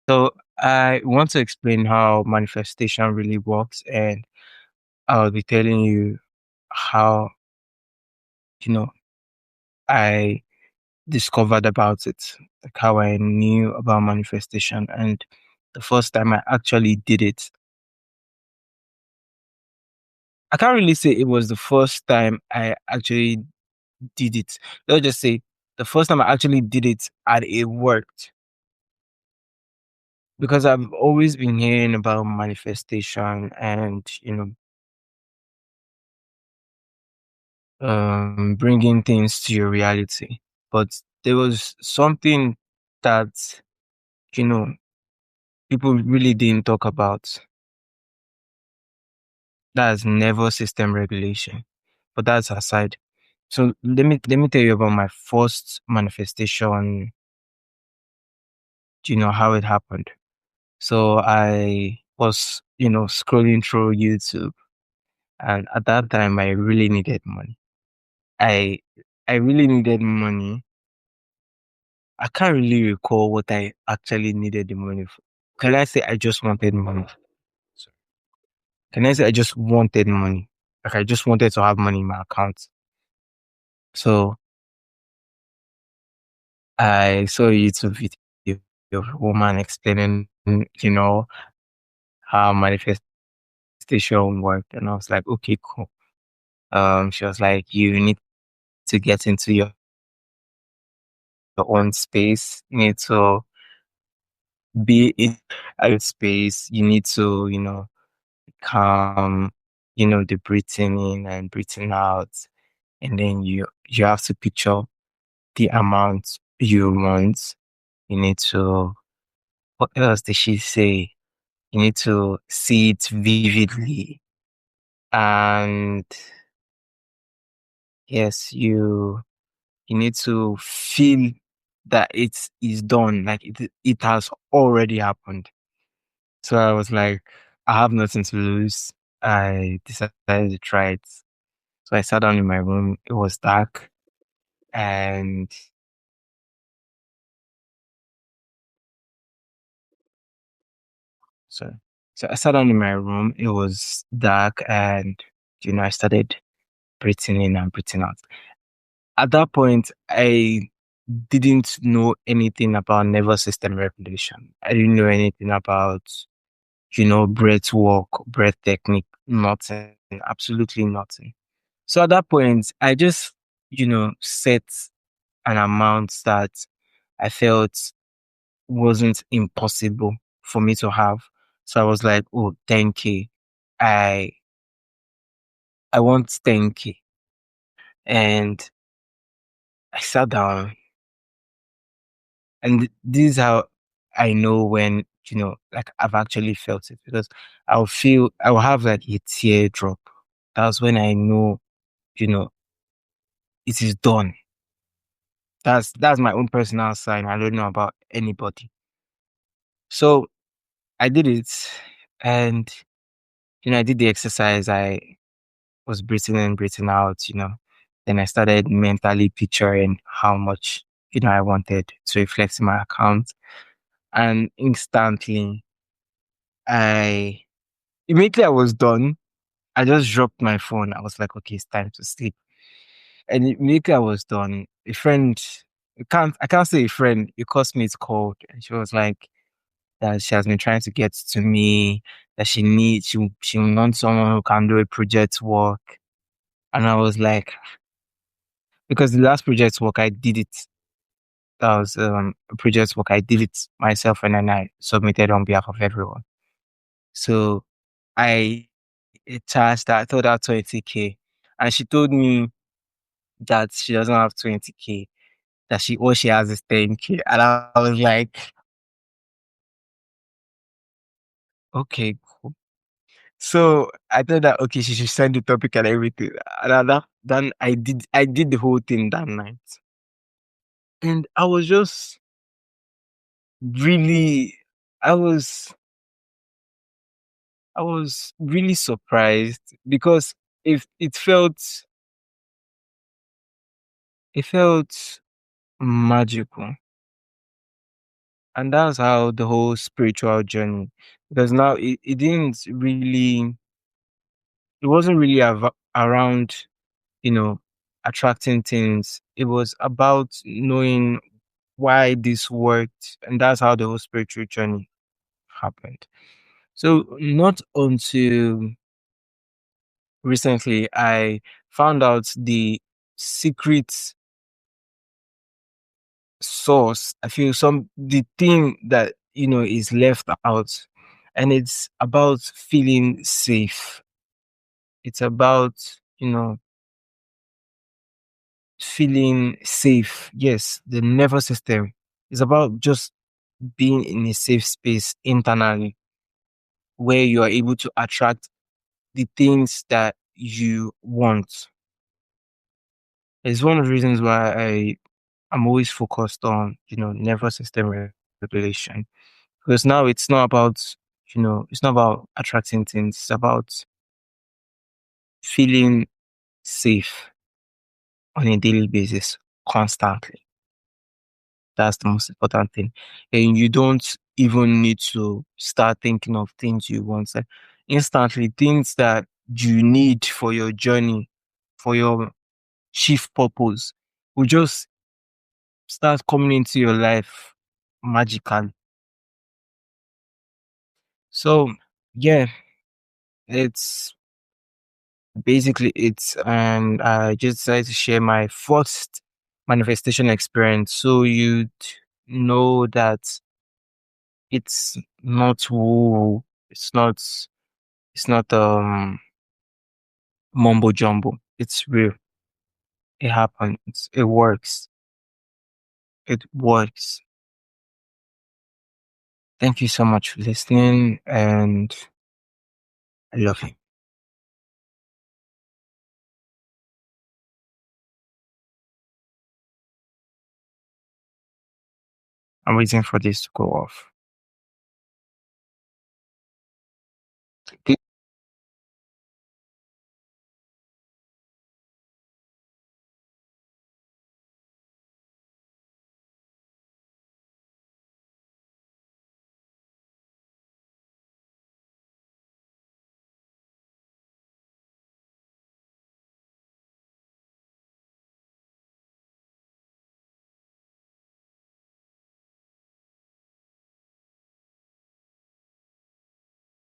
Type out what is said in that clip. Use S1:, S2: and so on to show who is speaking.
S1: So I want to explain how manifestation really works, and I'll be telling you how, you know, I discovered about it, like how I knew about manifestation. And the first time I actually did it, I can't really say it was the first time I actually did it. Let's just say the first time I actually did it and it worked. Because I've always been hearing about manifestation and, bringing things to your reality. But there was something that, you know, people really didn't talk about. That's nervous system regulation. But that's aside. So let me tell you about my first manifestation, how it happened. So I was, scrolling through YouTube, and at that time I really needed money. I I really needed money. I can't really recall what I actually needed the money for. Can I say I just wanted money? So- Can I say I just wanted money? Like I just wanted to have money in my account. So I saw a YouTube video of a woman explaining, how manifestation worked. And I was like, okay, cool. She was like, you need to get into your own space. You need to be in a space. You need to, calm, the breathing in and breathing out. And then you have to picture the amount you want. You need to, what else did she say? You need to see it vividly. And yes, you need to feel that it is done, like it has already happened. So I was like, I have nothing to lose. I decided to try it. So I sat down in my room. It was dark, and so so I sat down in my room. It was dark, and I started breathing in and breathing out. At that point, I didn't know anything about nervous system regulation. I didn't know anything about, breath work, breath technique, nothing, absolutely nothing. So at that point, I just, set an amount that I felt wasn't impossible for me to have. So I was like, oh, 10K. I I want 10K. And I sat down, and this is how I know when, like I've actually felt it, because I'll have like a tear drop. That's when I know, you know, it is done. That's my own personal sign. I don't know about anybody. So I did it, and I did the exercise. I was breathing in, breathing out. Then I started mentally picturing how much, I wanted to reflect in my account. And instantly, I immediately I was done. I just dropped my phone. I was like, okay, it's time to sleep. And immediately I was done. A friend, I can't say a friend, a classmate called, and she was like that she has been trying to get to me, that she wants someone who can do a project work. And I was like, because the last project work I did it. That was a project work. I did it myself, and then I submitted on behalf of everyone. So I charged that, I thought that 20K. And she told me that she doesn't have 20K, that all she has is 10K. And I was like, okay, cool. So I thought that okay, she should send the topic and everything. And then I did the whole thing that night. And I was just really I was I was really surprised, because it felt magical. And that's how the whole spiritual journey, because now it didn't really, it wasn't really around, you know, attracting things. It was about knowing why this worked. And that's how the whole spiritual journey happened. So, not until recently, I found out the secret source. I feel the thing that, is left out, and it's about feeling safe. It's about, feeling safe. Yes, the nervous system is about just being in a safe space internally where you are able to attract the things that you want. It's one of the reasons why I'm always focused on, nervous system regulation. Because now it's not about, it's not about attracting things. It's about feeling safe on a daily basis constantly. That's the most important thing. And you don't even need to start thinking of things you want. Like, instantly, things that you need for your journey, for your chief purpose, will just start coming into your life magically. So, yeah, it's basically it. And I just decided to share my first manifestation experience so you'd know that it's not woo. It's not mumbo jumbo. It's real. It happens. It works. It works. Thank you so much for listening, and I love you. I'm waiting for this to go off.